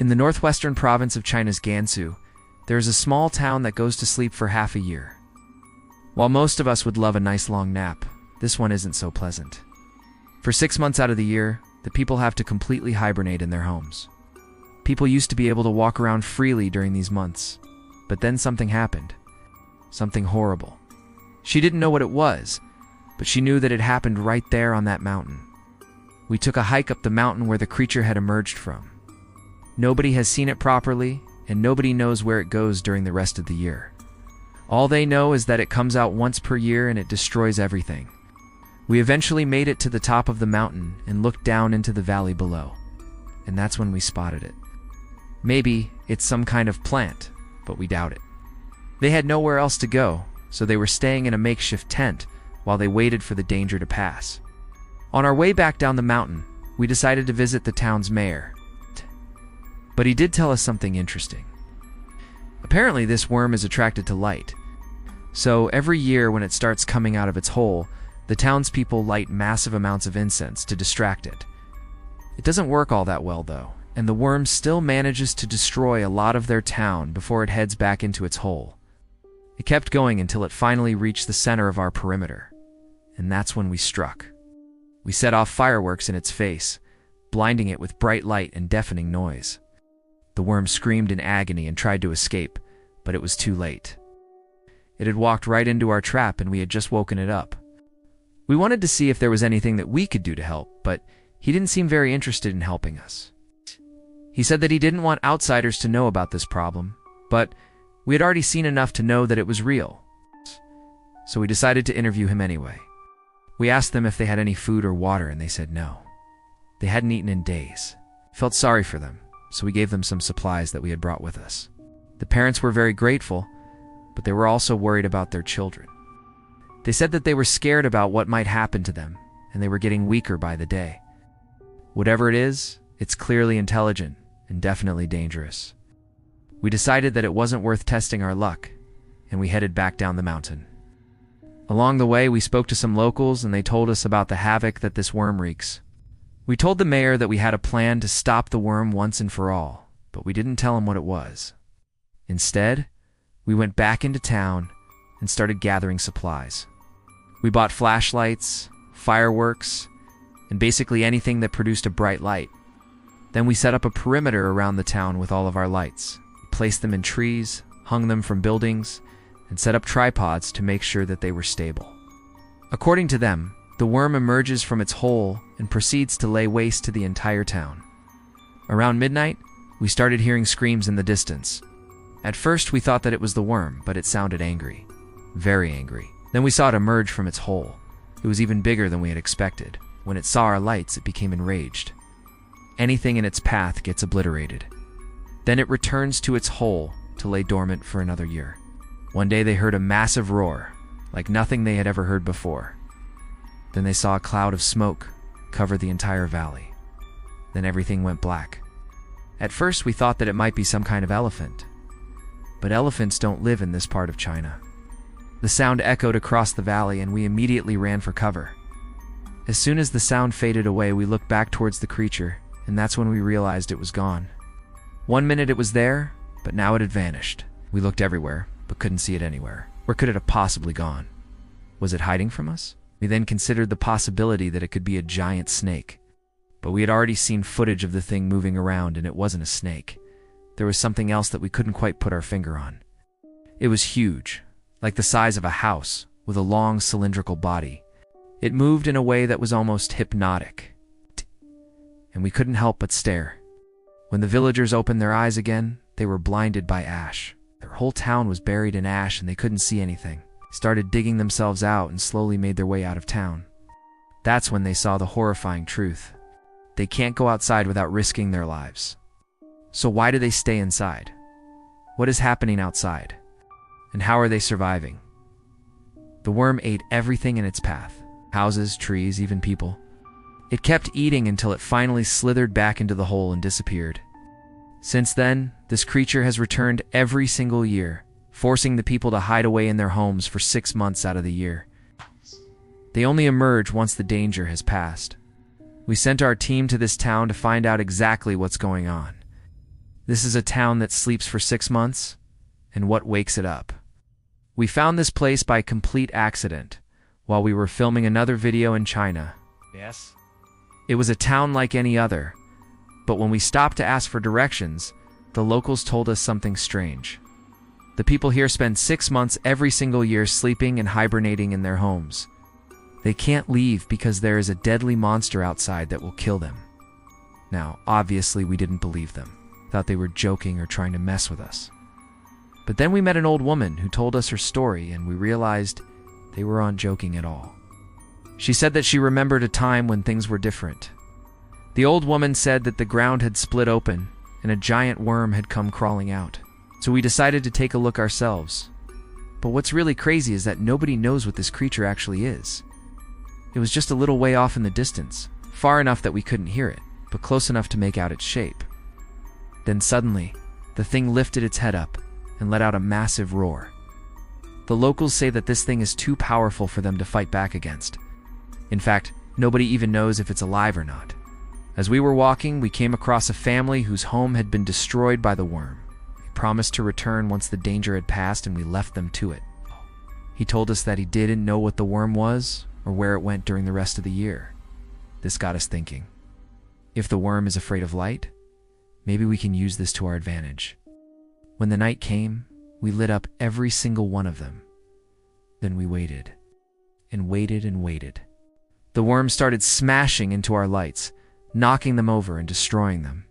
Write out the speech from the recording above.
In the northwestern province of China's Gansu, there is a small town that goes to sleep for half a year. While most of us would love a nice long nap, this one isn't so pleasant. For 6 months out of the year, the people have to completely hibernate in their homes. People used to be able to walk around freely during these months, but then something happened. Something horrible. She didn't know what it was, but she knew that it happened right there on that mountain. We took a hike up the mountain where the creature had emerged from. Nobody has seen it properly, and nobody knows where it goes during the rest of the year. All they know is that it comes out once per year and it destroys everything. We eventually made it to the top of the mountain and looked down into the valley below, and that's when we spotted it. Maybe it's some kind of plant, but we doubt it. They had nowhere else to go, so they were staying in a makeshift tent while they waited for the danger to pass. On our way back down the mountain, we decided to visit the town's mayor. But he did tell us something interesting. Apparently this worm is attracted to light. So every year when it starts coming out of its hole, the townspeople light massive amounts of incense to distract it. It doesn't work all that well though, and the worm still manages to destroy a lot of their town before it heads back into its hole. It kept going until it finally reached the center of our perimeter, and that's when we struck. We set off fireworks in its face, blinding it with bright light and deafening noise. The worm screamed in agony and tried to escape, but it was too late. It had walked right into our trap and we had just woken it up. We wanted to see if there was anything that we could do to help, but he didn't seem very interested in helping us. He said that he didn't want outsiders to know about this problem, but we had already seen enough to know that it was real. So we decided to interview him anyway. We asked them if they had any food or water and they said no. They hadn't eaten in days. Felt sorry for them, so we gave them some supplies that we had brought with us. The parents were very grateful, but they were also worried about their children. They said that they were scared about what might happen to them, and they were getting weaker by the day. Whatever it is, it's clearly intelligent and definitely dangerous. We decided that it wasn't worth testing our luck, and we headed back down the mountain. Along the way, we spoke to some locals and they told us about the havoc that this worm wreaks. We told the mayor that we had a plan to stop the worm once and for all, but we didn't tell him what it was. Instead, we went back into town and started gathering supplies. We bought flashlights, fireworks, and basically anything that produced a bright light. Then we set up a perimeter around the town with all of our lights, placed them in trees, hung them from buildings, and set up tripods to make sure that they were stable. According to them, the worm emerges from its hole and proceeds to lay waste to the entire town. Around midnight, we started hearing screams in the distance. At first, we thought that it was the worm, but it sounded angry. Very angry. Then we saw it emerge from its hole. It was even bigger than we had expected. When it saw our lights, it became enraged. Anything in its path gets obliterated. Then it returns to its hole to lay dormant for another year. One day they heard a massive roar, like nothing they had ever heard before. Then they saw a cloud of smoke cover the entire valley. Then everything went black. At first we thought that it might be some kind of elephant, but elephants don't live in this part of China. The sound echoed across the valley and we immediately ran for cover. As soon as the sound faded away, we looked back towards the creature, and that's when we realized it was gone. 1 minute it was there, but now it had vanished. We looked everywhere, but couldn't see it anywhere. Where could it have possibly gone? Was it hiding from us? We then considered the possibility that it could be a giant snake. But we had already seen footage of the thing moving around, and it wasn't a snake. There was something else that we couldn't quite put our finger on. It was huge, like the size of a house, with a long cylindrical body. It moved in a way that was almost hypnotic, and we couldn't help but stare. When the villagers opened their eyes again, they were blinded by ash. Their whole town was buried in ash and they couldn't see anything. They started digging themselves out and slowly made their way out of town. That's when they saw the horrifying truth. They can't go outside without risking their lives. So why do they stay inside? What is happening outside? And how are they surviving? The worm ate everything in its path. Houses, trees, even people. It kept eating until it finally slithered back into the hole and disappeared. Since then, this creature has returned every single year, forcing the people to hide away in their homes for 6 months out of the year. They only emerge once the danger has passed. We sent our team to this town to find out exactly what's going on. This is a town that sleeps for 6 months, and what wakes it up? We found this place by complete accident while we were filming another video in China. Yes? It was a town like any other, but when we stopped to ask for directions, the locals told us something strange. The people here spend 6 months every single year sleeping and hibernating in their homes. They can't leave because there is a deadly monster outside that will kill them. Now, obviously we didn't believe them, thought they were joking or trying to mess with us. But then we met an old woman who told us her story, and we realized they weren't joking at all. She said that she remembered a time when things were different. The old woman said that the ground had split open and a giant worm had come crawling out. So we decided to take a look ourselves. But what's really crazy is that nobody knows what this creature actually is. It was just a little way off in the distance, far enough that we couldn't hear it, but close enough to make out its shape. Then suddenly, the thing lifted its head up and let out a massive roar. The locals say that this thing is too powerful for them to fight back against. In fact, nobody even knows if it's alive or not. As we were walking, we came across a family whose home had been destroyed by the worm. They promised to return once the danger had passed, and we left them to it. He told us that he didn't know what the worm was or where it went during the rest of the year. This got us thinking. If the worm is afraid of light, maybe we can use this to our advantage. When the night came, we lit up every single one of them. Then we waited, and waited and waited. The worm started smashing into our lights, knocking them over and destroying them.